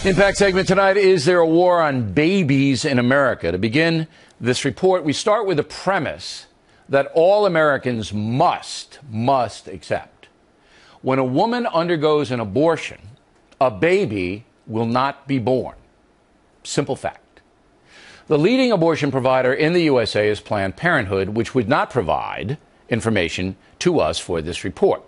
Impact segment tonight, is there a war on babies in America? To begin this report, we start with the premise that all Americans must accept. When a woman undergoes an abortion, a baby will not be born. Simple fact. The leading abortion provider in the USA is Planned Parenthood, which would not provide information to us for this report.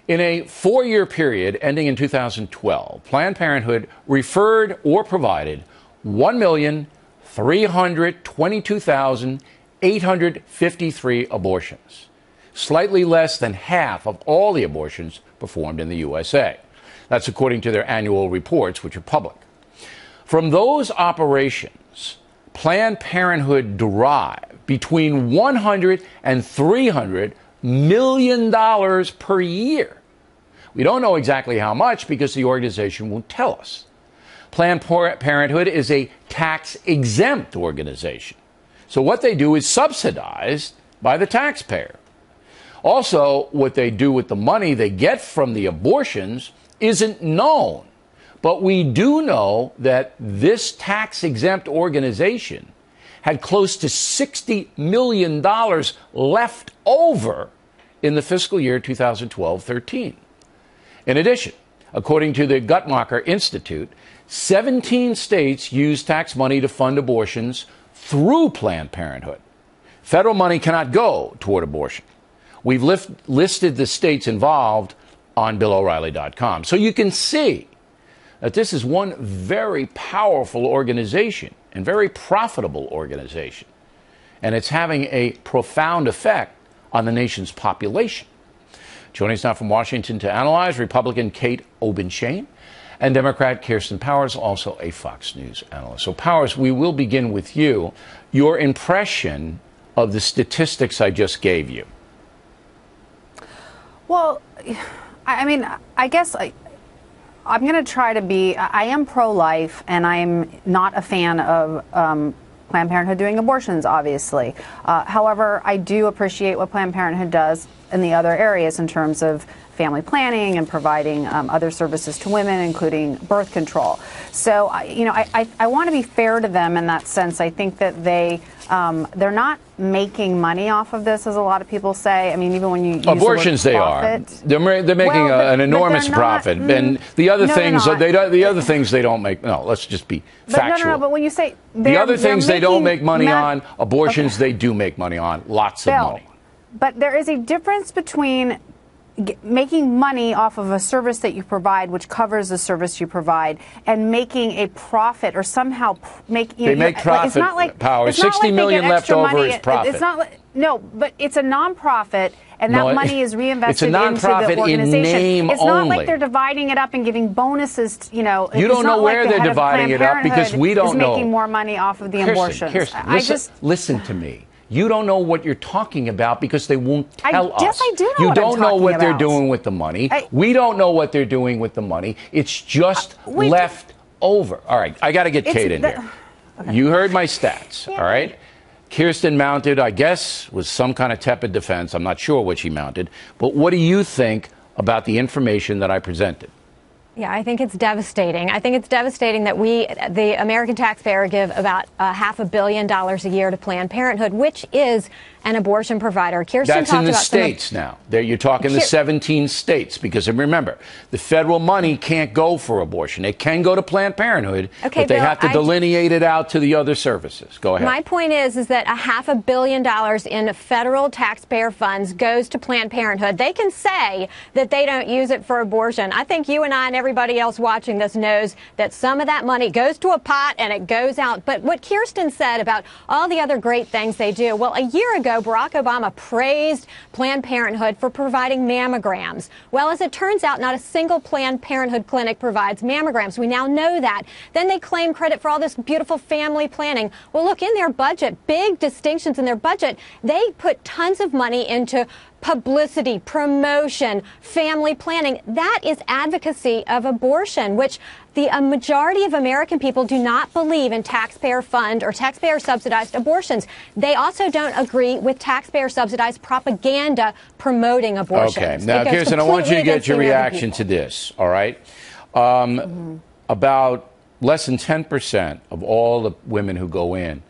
In a 4-year period ending in 2012, Planned Parenthood referred or provided 1,322,853 abortions, slightly less than half of all the abortions performed in the USA. That's according to their annual reports, which are public. From those operations, Planned Parenthood derived between $100 and $300 million per year. We don't know exactly how much because the organization won't tell us. Planned Parenthood is a tax-exempt organization. So what they do is subsidized by the taxpayer. Also, what they do with the money they get from the abortions isn't known. But we do know that this tax-exempt organization had close to $60 million left over in the fiscal year 2012-13. In addition, according to the Guttmacher Institute, 17 states use tax money to fund abortions through Planned Parenthood. Federal money cannot go toward abortion. We've listed the states involved on BillO'Reilly.com. So you can see that this is one very powerful organization and very profitable organization. And it's having a profound effect on the nation's population. Joining us now from Washington to analyze, Republican Kate Obenshain and Democrat Kirsten Powers, also a Fox News analyst. So, Powers, we will begin with you. Your impression of the statistics I just gave you. Well, I mean, I guess I'm going to try to be, I am pro-life, and I'm not a fan of Planned Parenthood doing abortions, obviously. However, I do appreciate what Planned Parenthood does in the other areas in terms of family planning and providing other services to women, including birth control. So, I want to be fair to them in that sense. I think that they're not making money off of this, as a lot of people say. I mean, even when you use abortions, the they word are. profit, They're making an enormous profit, and the other things the other things they don't make. No, let's just be factual. No. But when you say the other things they don't make money on, abortions they do make money on, lots of money. But there is a difference between making money off of a service that you provide, which covers the service you provide, and making a profit or somehow make. They make profit. It's not like Power. $60 million left over is profit. It's not no, but it's a nonprofit, and that money is reinvested into the organization. In name it's not like they're dividing it up and giving bonuses. You don't know where they're dividing it up because we don't know. Making more money off of the abortions. Kirsten, listen to me. You don't know what you're talking about because they won't tell us. Yes, I do know You what don't I'm know talking what about. they're doing with the money. We don't know what they're doing with the money. It's just left over. All right, I got to get Kate in here. Okay. You heard my stats, all right? Kirsten mounted, I guess, was some kind of tepid defense. I'm not sure what she mounted. But what do you think about the information that I presented? Yeah, I think it's devastating. I think it's devastating that we, the American taxpayer, give about $500 million a year to Planned Parenthood, which is an abortion provider. Kirsten That's in the states now. You're talking the 17 states, because remember, the federal money can't go for abortion. It can go to Planned Parenthood, but they have to delineate it out to the other services. Go ahead. My point is that $500 million in federal taxpayer funds goes to Planned Parenthood. They can say that they don't use it for abortion. I think you and I and everybody else watching this knows that some of that money goes to a pot and it goes out. But what Kirsten said about all the other great things they do, well, a year ago, Barack Obama praised Planned Parenthood for providing mammograms. Well, as it turns out, not a single Planned Parenthood clinic provides mammograms. We now know that. Then they claim credit for all this beautiful family planning. Well, look, in their budget, big distinctions in their budget, they put tons of money into publicity, promotion, family planning. That is advocacy of abortion, which a majority of American people do not believe in taxpayer fund or taxpayer subsidized abortions. They also don't agree with taxpayer subsidized propaganda promoting abortions. Okay. Now, Kirsten, I want you to get your reaction to this, all right? About less than 10% of all the women who go in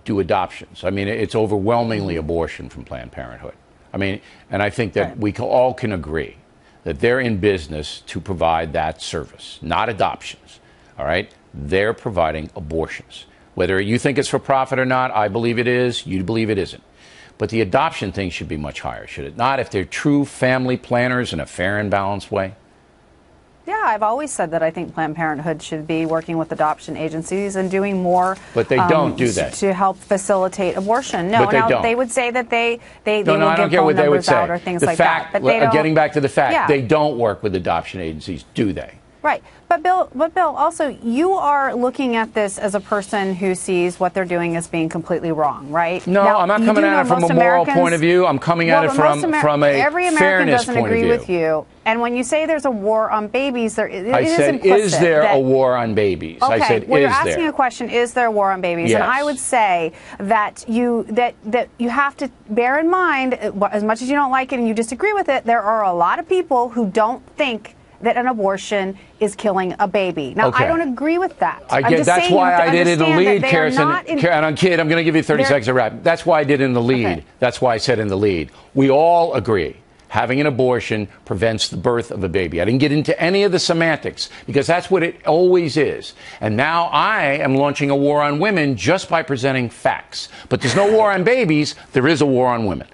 do adoptions. I mean, it's overwhelmingly abortion from Planned Parenthood. I mean, and I think that we all can agree that they're in business to provide that service, not adoptions. All right? They're providing abortions. Whether you think it's for profit or not, I believe it is. You believe it isn't. But the adoption thing should be much higher, should it not? If they're true family planners in a fair and balanced way. Yeah, I've always said that I think Planned Parenthood should be working with adoption agencies and doing more. But they don't do that. To help facilitate abortion. No, but they don't. They would say that they no, will I don't give care what phone they would numbers say. out or things the like fact, that. But they don't, getting back to the fact, yeah. they don't work with adoption agencies, do they? Right. But Bill, also, you are looking at this as a person who sees what they're doing as being completely wrong, right? No, now, I'm not coming at it from a moral point of view. I'm coming at it from a every American fairness doesn't point agree of view. with you. And when you say there's a war on babies, it is implicit. Is there a war on babies? Okay, I said, well, is you're asking there? a question, is there a war on babies? Yes. And I would say that you have to bear in mind, as much as you don't like it and you disagree with it, there are a lot of people who don't think that an abortion is killing a baby. Now, okay. I don't agree with that. That's why I did it in the lead, Kirsten. Kid, I'm going to give you 30 seconds to wrap. That's why I did it in the lead. Okay. That's why I said in the lead. We all agree. Having an abortion prevents the birth of a baby. I didn't get into any of the semantics because that's what it always is. And now I am launching a war on women just by presenting facts. But there's no war on babies. There is a war on women.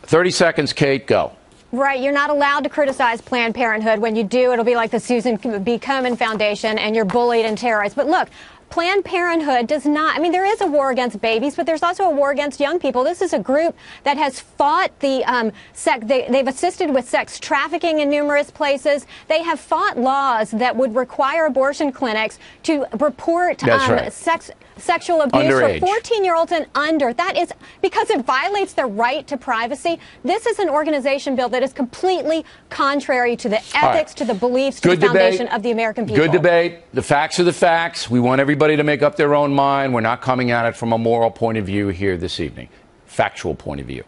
30 seconds, Kate, go. Right. You're not allowed to criticize Planned Parenthood. When you do, it'll be like the Susan B. Komen Foundation and you're bullied and terrorized. But look, Planned Parenthood does not, I mean, there is a war against babies, but there's also a war against young people. This is a group that has fought they've assisted with sex trafficking in numerous places. They have fought laws that would require abortion clinics to report sexual abuse Underage. for 14-year-olds and under. That is because it violates their right to privacy. This is an organization, Bill, that is completely contrary to the ethics, to the beliefs, to the foundation of the American people. Good debate. The facts are the facts. We want everybody to make up their own mind. We're not coming at it from a moral point of view here this evening. Factual point of view.